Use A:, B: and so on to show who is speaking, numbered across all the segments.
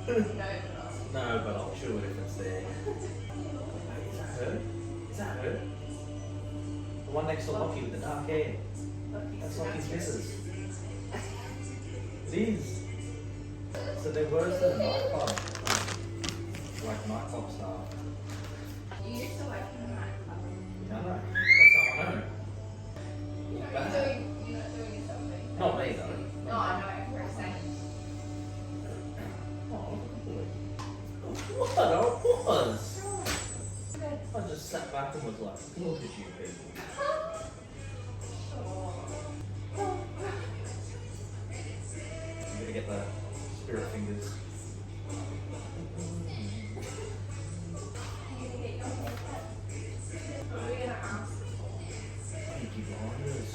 A: No, but I'll chew it if it's there. Wait, is that her? Is that her? The one next to Lockie with the dark hair. That's Lockie's missus. It is. So they're worse than a nightclub. Like nightclub staff.
B: You used to work in a nightclub.
A: Yeah, I know. That's how I know.
B: You're not doing something.
A: Not me though.
B: No, I know, for a second.
A: Oh, what? I was. I just sat back and was like, look at you people. I'm gonna get the spirit fingers.
B: What are we gonna ask?
A: Pinky blinders.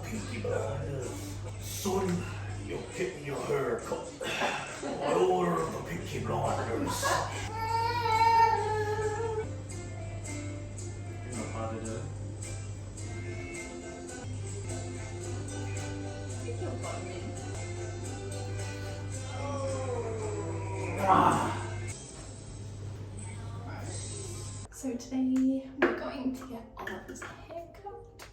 A: Pinky blinders. Sorry, you're getting your hair cut. I order the Pinky blinders. You know how to do it?
B: So today we're going to get Oliver's haircut.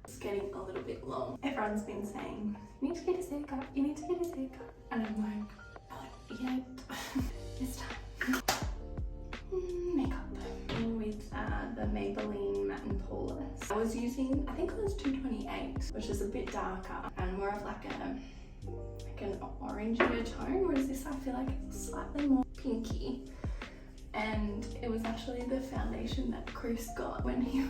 B: It's getting a little bit long. Everyone's been saying, you need to get his haircut, you need to get his haircut. And I'm like, not yet. It's time. Makeup. With the Maybelline Matte and Poreless. I was using, I think it was 228, which is a bit darker and more of like an orangier tone, whereas this I feel like it's slightly more pinky. And it was actually the foundation that Chris got when he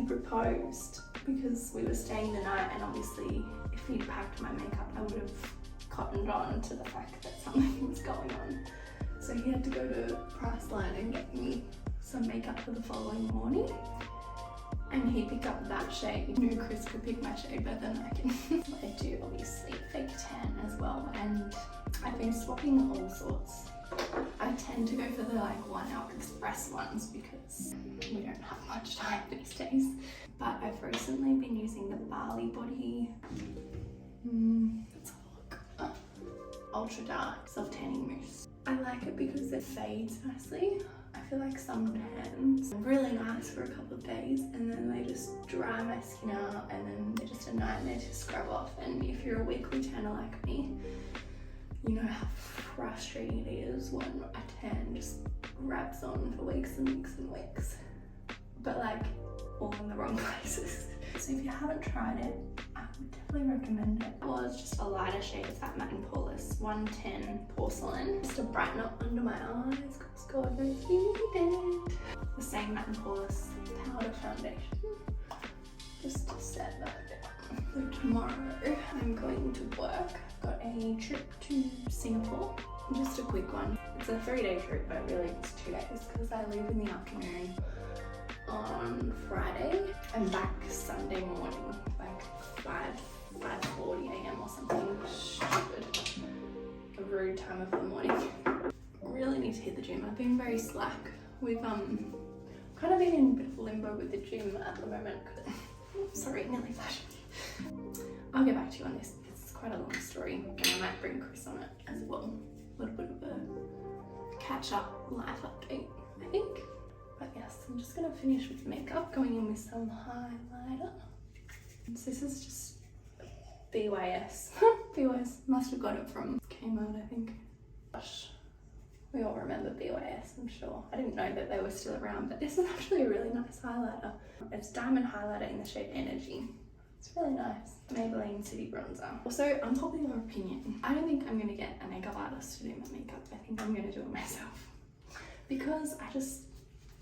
B: proposed, because we were staying the night, and obviously if he'd packed my makeup I would have cottoned on to the fact that something was going on. So he had to go to Priceline and get me some makeup for the following morning. And he picked up that shade. He knew Chris could pick my shade better than I can. I do obviously fake tan as well, and I've been swapping all sorts. I tend to go for the like 1 hour express ones because we don't have much time these days. But I've recently been using the Bali Body, let's have a look, Ultra Dark Self Tanning Mousse. I like it because it fades nicely. I feel like some tans are really nice for a couple of days and then they just dry my skin out and then they're just a nightmare to scrub off. And if you're a weekly tanner like me, you know how frustrating it is when a tan just wraps on for weeks and weeks and weeks, but like all in the wrong places. So if you haven't tried it, I would definitely recommend it. It was just a lighter shade of that Matte and Poreless 110 Porcelain, just to brighten up under my eyes, because God knows you need it. The same Matte and Poreless powder foundation, just to set that down. So tomorrow I'm going to work. I've got a trip to Singapore, just a quick one. It's a 3-day trip, but really it's 2 days because I leave in the afternoon on Friday. I'm back Sunday morning, like 5:40 a.m. or something stupid. A rude time of the morning. Really need to hit the gym. I've been very slack. We've kind of been in a bit of limbo with the gym at the moment. Sorry, nearly flashed me. I'll get back to you on this. It's quite a long story, and I might bring Chris on it as well. A little bit of a catch-up life update, I think. But yes, I'm just gonna finish with makeup, going in with some highlighter. So this is just BYS. BYS, must have got it from Kmart, I think. Gosh, we all remember BYS, I'm sure. I didn't know that they were still around, but this is actually a really nice highlighter. It's diamond highlighter in the shade Energy. It's really nice. Maybelline City Bronzer. Also, unpopular opinion, I don't think I'm gonna get a makeup artist to do my makeup. I think I'm gonna do it myself. Because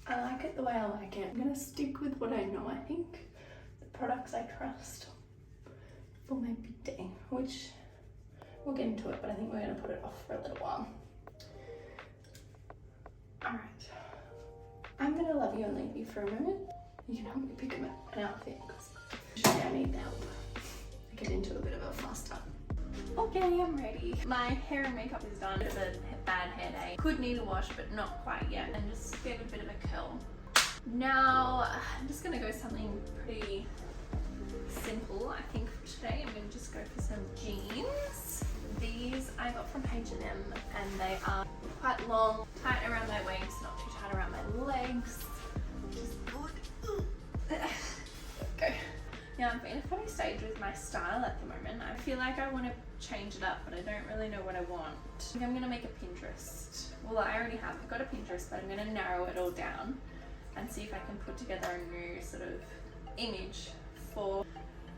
B: I like it the way I like it. I'm gonna stick with what I know, I think. The products I trust for my big day, which we'll get into it, but I think we're gonna put it off for a little while. Alright, I'm gonna love you and leave you for a moment. You can help me pick an outfit because usually I need the help. I get into a bit of a fluster. Okay, I'm ready. My hair and makeup is done. Bit of a bad hair day. Could need a wash, but not quite yet. And just get a bit of a curl. Now, I'm just gonna go something pretty simple, I think, for today. I'm gonna just go for some jeans. These I got from H&M and they are quite long, tight around my waist, not too tight around my legs, which is good. Okay. Yeah, I'm in a funny stage with my style at the moment. I feel like I want to change it up, but I don't really know what I want. I think I'm going to make a Pinterest. Well, I already have. I've got a Pinterest, but I'm going to narrow it all down and see if I can put together a new sort of image for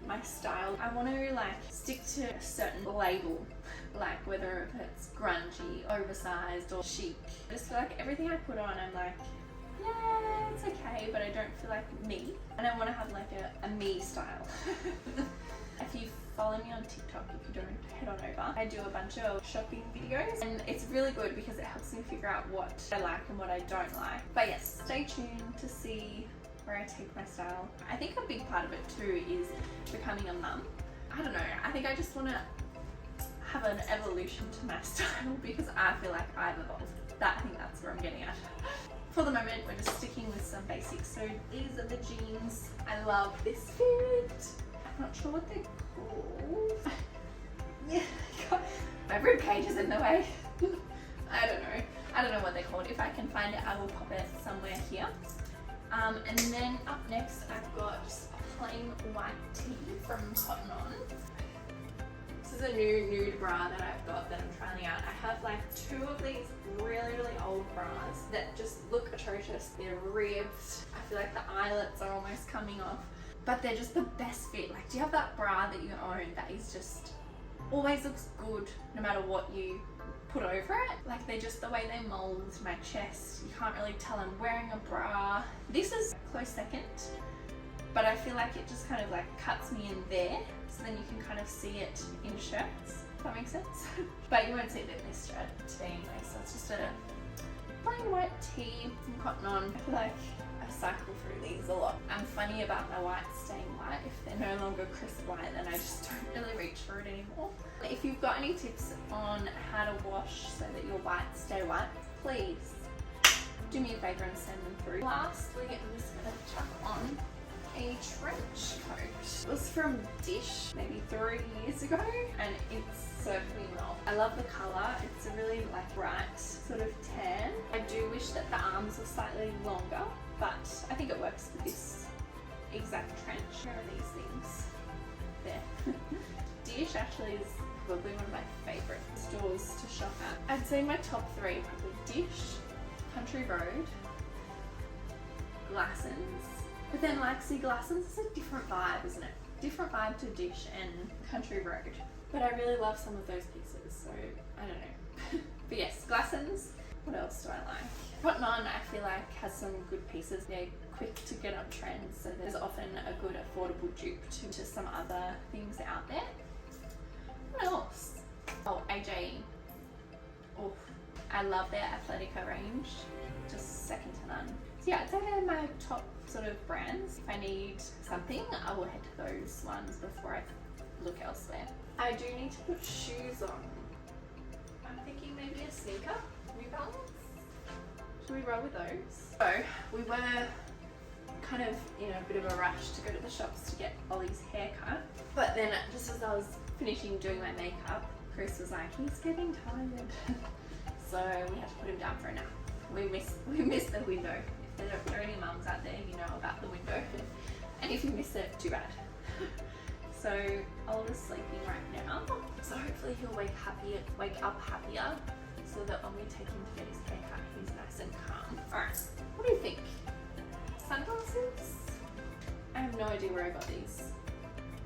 B: my style. I want to like stick to a certain label, like whether it's grungy, oversized or chic. I just feel like everything I put on, I'm like, yeah, it's okay, but I don't feel like me. And I want to have like a me style. If you follow me on TikTok, if you don't, head on over. I do a bunch of shopping videos and it's really good because it helps me figure out what I like and what I don't like. But yes, stay tuned to see where I take my style. I think a big part of it too is becoming a mum. I don't know, I think I just want to have an evolution to my style because I feel like I've evolved. I think that's where I'm getting at. For the moment, we're just sticking with some basics. So these are the jeans. I love this fit. I'm not sure what they're called. Yeah, God. My rib cage is in the way. I don't know what they're called. If I can find it, I will pop it somewhere here. And then up next, I've got just a plain white tee from Cotton On. This is a new nude bra that I've got that I'm trying out. I have like 2 of these really old bras that just look atrocious. They're ribbed. I feel like the eyelets are almost coming off, but they're just the best fit. Like, do you have that bra that you own that is just always looks good no matter what you put over it? Like, they're just the way they mold my chest. You can't really tell I'm wearing a bra. This is a close second, but I feel like it just kind of like cuts me in there, so then you can kind of see it in shirts, if that makes sense. But you won't see it in this shirt today anyway, so it's just a plain white tee from Cotton On. I feel like I cycle through these a lot. I'm funny about my whites staying white. If they're no longer crisp white, then I just don't really reach for it anymore. If you've got any tips on how to wash so that your whites stay white, please do me a favour and send them through. Lastly, I'm just going to chuck on a trench coat. It was from Dish maybe 3 years ago and it's served me well. I love the colour. It's a really like bright sort of tan. I do wish that the arms were slightly longer, but I think it works for this exact trench. Where are these things? There. Dish actually is probably one of my favourite stores to shop at. I'd say my top 3 probably Dish, Country Road, Glassons. But then like, see, Glassons is a different vibe, isn't it? Different vibe to Dish and Country Road. But I really love some of those pieces, so I don't know. But yes, Glassons. What else do I like? Cotton On, I feel like, has some good pieces. They're quick to get on trends, so there's often a good affordable dupe to some other things out there. What else? Oh, AJ. Oh, I love their Athletica range. Just second to none. So yeah, I'd say they're my top sort of brands. If I need something, I will head to those ones before I look elsewhere. I do need to put shoes on. I'm thinking maybe a sneaker, New Balance. Should we roll with those? So we were kind of in a bit of a rush to go to the shops to get Ollie's haircut. But then just as I was finishing doing my makeup, Chris was like, he's getting tired. So we had to put him down for a nap. We missed the window. If there are any mums out there, you know about the window. And if you miss it, too bad. So Oliver's sleeping right now. So hopefully he'll wake up happier, so that when we take him to get his haircut, he's nice and calm. Alright, what do you think? Sunglasses? I have no idea where I got these.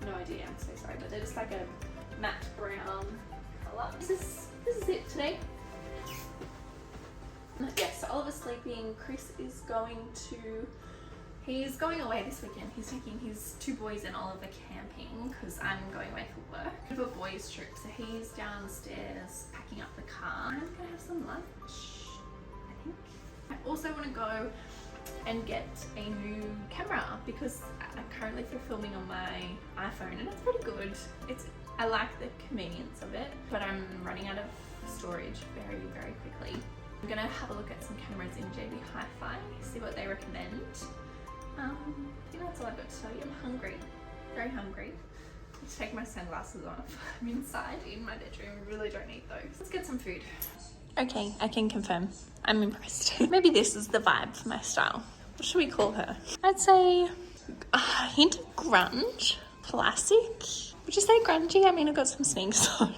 B: No idea, I'm so sorry, but they're just like a matte brown colour. This is it today. Yes, so Oliver's sleeping. Chris is he's going away this weekend. He's taking his 2 boys and Oliver camping because I'm going away for work. Bit of a boys trip, so he's downstairs packing up the car. I'm gonna have some lunch, I think. I also want to go and get a new camera because I'm currently filming on my iPhone and it's pretty good. I like the convenience of it, but I'm running out of storage very quickly. I'm gonna have a look at some cameras in JB Hi-Fi, see what they recommend. I think that's all I've got to tell you. I'm hungry, very hungry. Let's take my sunglasses off. I'm inside in my bedroom. I really don't need those. Let's get some food. Okay, I can confirm. I'm impressed. Maybe this is the vibe for my style. What should we call her? I'd say a hint of grunge. Classic. Would you say grungy? I mean, I've got some sneakers on.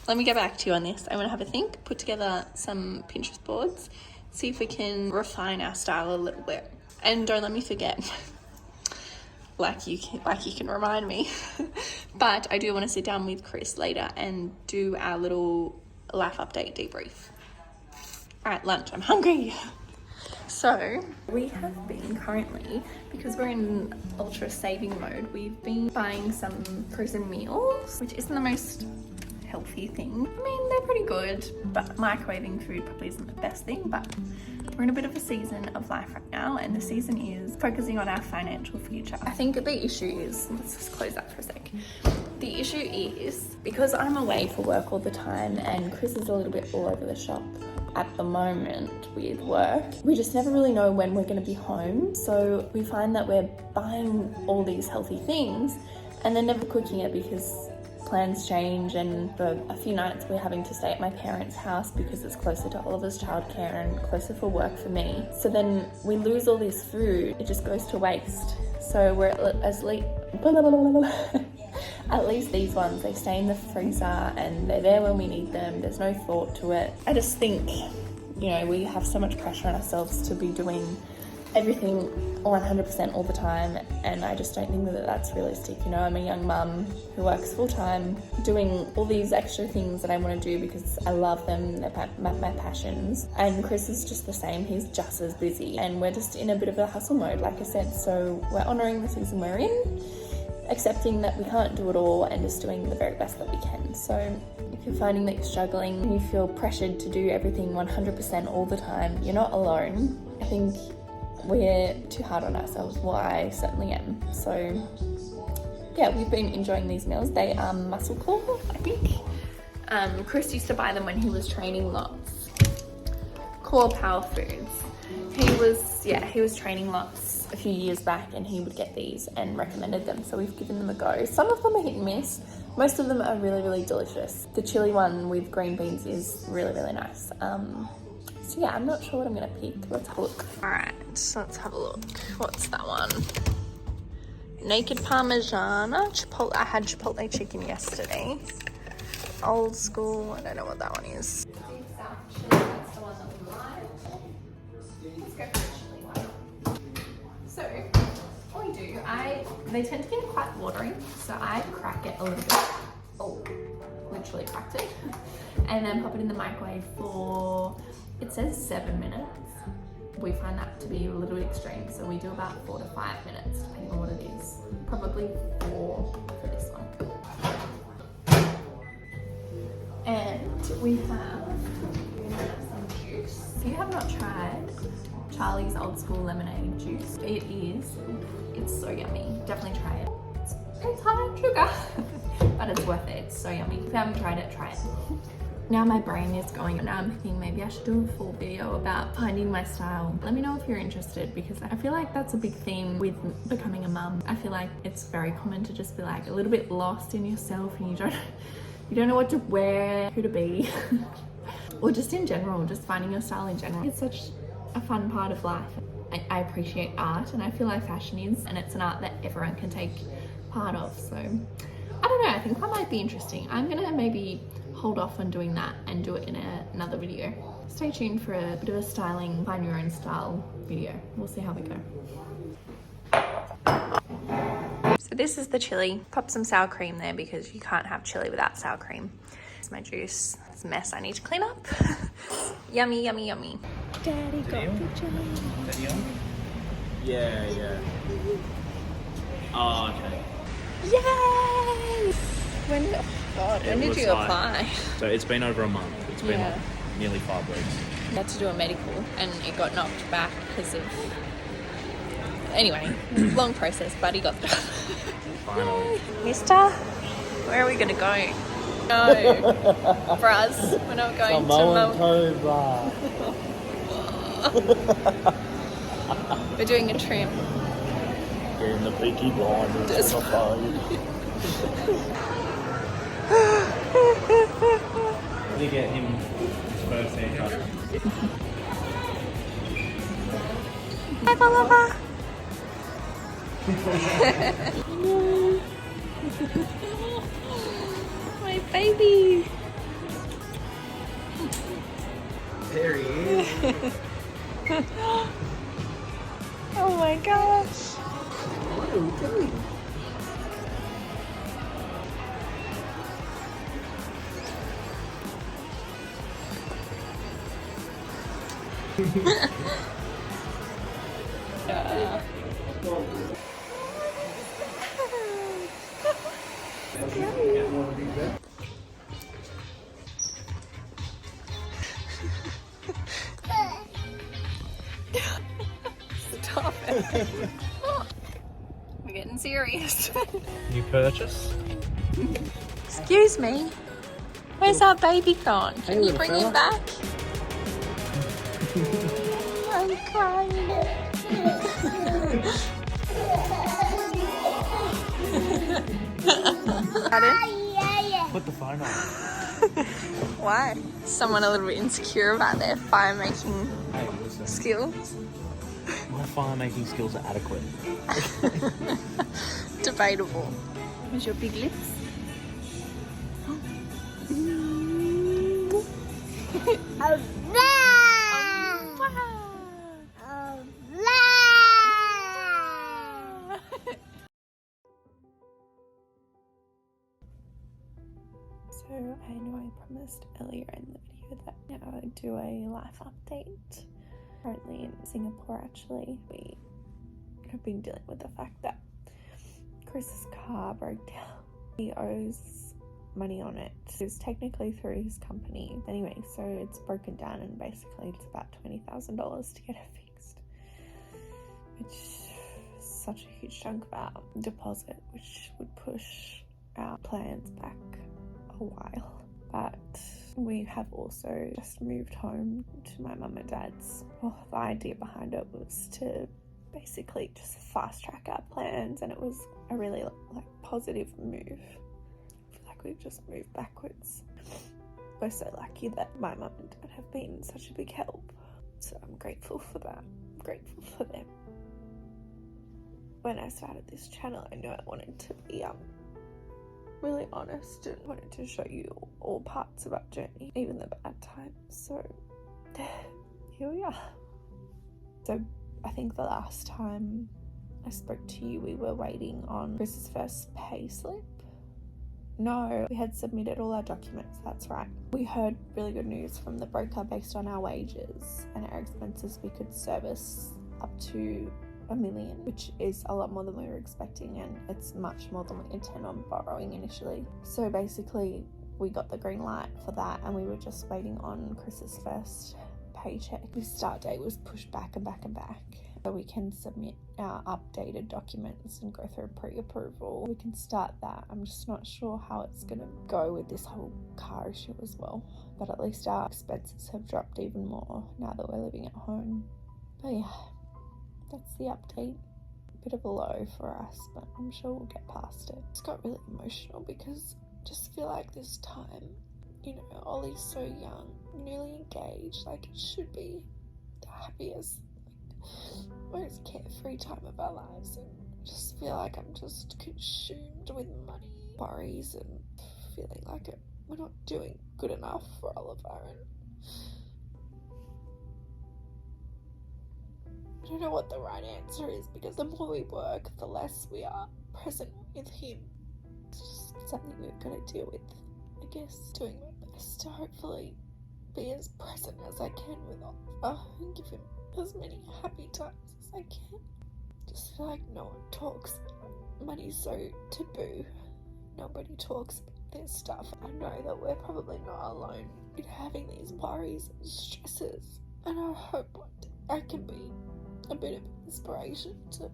B: Let me get back to you on this. I want to have a think, put together some Pinterest boards, see if we can refine our style a little bit. And don't let me forget, like you can remind me. But I do want to sit down with Chris later and do our little life update debrief. All right, lunch. I'm hungry. So we have been currently, because we're in ultra saving mode, we've been buying some frozen meals, which isn't the most healthy thing. I mean, they're pretty good, but microwaving food probably isn't the best thing. But we're in a bit of a season of life right now, and the season is focusing on our financial future. I think the issue is, let's just close that for a sec. The issue is, because I'm away for work all the time and Chris is a little bit all over the shop at the moment with work, we just never really know when we're going to be home. So we find that we're buying all these healthy things and then never cooking it because plans change, and for a few nights we're having to stay at my parents' house because it's closer to Oliver's childcare and closer for work for me. So then we lose all this food, it just goes to waste. So we're at least these ones, they stay in the freezer and they're there when we need them. There's no thought to it. I just think, you know, we have so much pressure on ourselves to be doing everything 100% all the time, and I just don't think that that's realistic. You know, I'm a young mum who works full-time, doing all these extra things that I want to do because I love them, they're my passions. And Chris is just the same, he's just as busy, and we're just in a bit of a hustle mode, like I said. So we're honouring the season we're in, accepting that we can't do it all, and just doing the very best that we can. So if you're finding that you're struggling and you feel pressured to do everything 100% all the time, you're not alone. I think we're too hard on ourselves. Well, I certainly am. So yeah, we've been enjoying these meals. They are muscle core, I think. Chris used to buy them when he was training lots. Core Power Foods. He was training lots a few years back, and he would get these and recommended them. So we've given them a go. Some of them are hit and miss. Most of them are really, really delicious. The chili one with green beans is really, really nice. So yeah, I'm not sure what I'm gonna pick. Let's have a look. All right, so let's have a look. What's that one? Naked Parmigiana. Chipotle. I had Chipotle chicken yesterday. Old school. I don't know what that one is. That's the one that we like. Let's go for the chili one. So what we do, they tend to get quite watery, so I crack it a little bit. Oh, literally cracked it. And then pop it in the microwave for, it says 7 minutes. We find that to be a little bit extreme, so we do about 4 to 5 minutes, depending on what it is. Probably 4 for this one. And we have some juice. If you have not tried Charlie's Old School Lemonade Juice, it's so yummy. Definitely try it. It's high in sugar, but it's worth it. It's so yummy. If you haven't tried it, try it. Now my brain is going, and now I'm thinking maybe I should do a full video about finding my style. Let me know if you're interested, because I feel like that's a big theme with becoming a mum. I feel like it's very common to just be like a little bit lost in yourself, and you don't know what to wear, who to be, or just in general, just finding your style in general. It's such a fun part of life. I appreciate art, and I feel like fashion is, and it's an art that everyone can take part of. So I don't know, I think that might be interesting. I'm gonna maybe hold off on doing that and do it in another video. Stay tuned for a bit of a styling, find your own style video. We'll see how we go. So this is the chili. Pop some sour cream there because you can't have chili without sour cream. It's my juice. It's a mess I need to clean up. Yummy, yummy, yummy. Daddy got the chili.
A: Daddy on? Yeah. Oh, okay.
B: Yay! When did you apply?
A: So it's been over a month. It's been like nearly 5 weeks.
B: I had to do a medical and it got knocked back because of... Anyway, long process, but he got the job.
A: Finally.
B: Mister, where are we going to go? No, for us, we're not going to We're doing a trim.
A: Getting the Peaky Blinders on the phone. definitely get him his first haircut.
B: Hi, Oliver. My baby.
A: There he is.
B: Oh my gosh.
A: What are we doing?
B: Yeah. Stop it. We're getting serious.
A: New purchase?
B: Excuse me. Where's our baby gone? Can you
A: little
B: bring
A: fella.
B: him back? I'm crying.
A: Put the phone on.
B: Why? Someone a little bit insecure about their fire making
A: Hey, listen.
B: skills.
A: My fire making skills are adequate.
B: Debatable. Where's your big lips? So I know I promised earlier in the video that I would do a life update. Currently in Singapore, actually, we have been dealing with the fact that Chris's car broke down. He owes money on it. It's technically through his company. Anyway, so it's broken down and basically it's about $20,000 to get it fixed, which is such a huge chunk of our deposit, which would push our plans back a while. But we have also just moved home to my mum and dad's. Well, the idea behind it was to basically just fast track our plans, and it was a really positive move. I feel like we've just moved backwards. We're so lucky that my mum and dad have been such a big help, so I'm grateful for that. I'm grateful for them. When I started this channel, I knew I wanted to be really honest and wanted to show you all parts of our journey, even the bad times. So here we are. So I think the last time I spoke to you, we were waiting on Chris's first pay slip. No, we had submitted all our documents, that's right. We heard really good news from the broker. Based on our wages and our expenses, we could service up to $1 million, which is a lot more than we were expecting, and it's much more than we intend on borrowing initially. So basically we got the green light for that, and we were just waiting on Chris's first paycheck. His start date was pushed back and back and back, so we can submit our updated documents and go through pre-approval. We can start that. I'm just not sure how it's gonna go with this whole car issue as well, but at least our expenses have dropped even more now that we're living at home. But yeah, that's the update. A bit of a low for us, but I'm sure we'll get past it. It's got really emotional because I just feel like this time, you know, Ollie's so young, newly engaged, like it should be the happiest, most carefree time of our lives, and I just feel like I'm just consumed with money, worries, and feeling like we're not doing good enough for Oliver. And I don't know what the right answer is, because the more we work, the less we are present with him. It's just something we've got to deal with, I guess. Doing my best to hopefully be as present as I can with Oliver and give him as many happy times as I can. Just feel like no one talks about money, so taboo. Nobody talks about this stuff. I know that we're probably not alone in having these worries and stresses, and I hope one day I can be a bit of inspiration to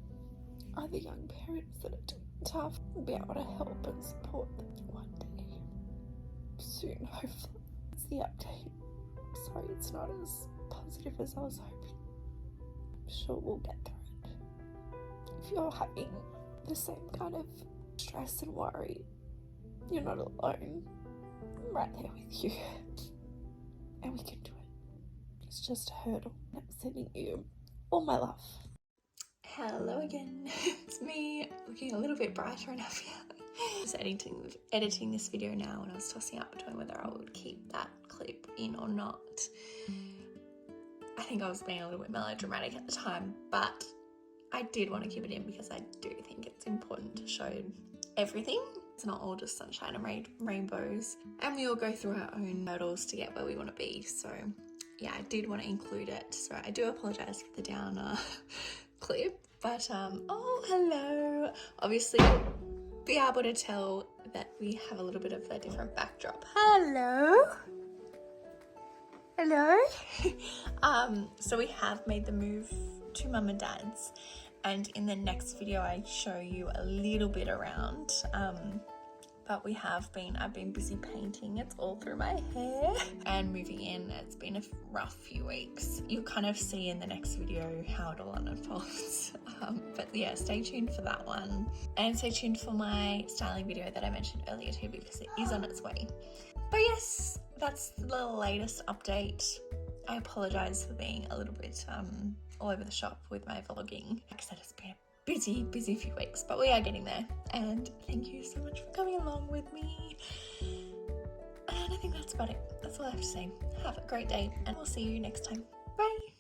B: other young parents that are doing tough and be able to help and support them one day. Soon, hopefully. That's the update. Sorry it's not as positive as I was hoping. I'm sure we'll get through it. If you're having the same kind of stress and worry, you're not alone. I'm right there with you.
C: and we can do it. It's just a hurdle. I'm sending you all my love.
B: Hello again. It's me looking a little bit brighter and happier. Just editing this video now, and I was tossing up between whether I would keep that clip in or not. I think I was being a little bit melodramatic at the time, but I did want to keep it in because I do think it's important to show everything. It's not all just sunshine and rainbows, and we all go through our own hurdles to get where we want to be. So yeah, I did want to include it. So I do apologise for the downer clip, but oh hello. Obviously you'll be able to tell that we have a little bit of a different backdrop. Hello. So we have made the move to mum and dad's, and in the next video I show you a little bit around, but I've been busy painting. It's all through my hair and moving in. It's been a rough few weeks. You'll kind of see in the next video how it all unfolds. But yeah, stay tuned for that one, and stay tuned for my styling video that I mentioned earlier too, because it is on its way. But yes, that's the latest update. I apologise for being a little bit all over the shop with my vlogging. Like I said, it's been a busy few weeks, but we are getting there, and thank you so much for coming along with me. And I think that's about it. That's all I have to say. Have a great day, and we'll see you next time. Bye.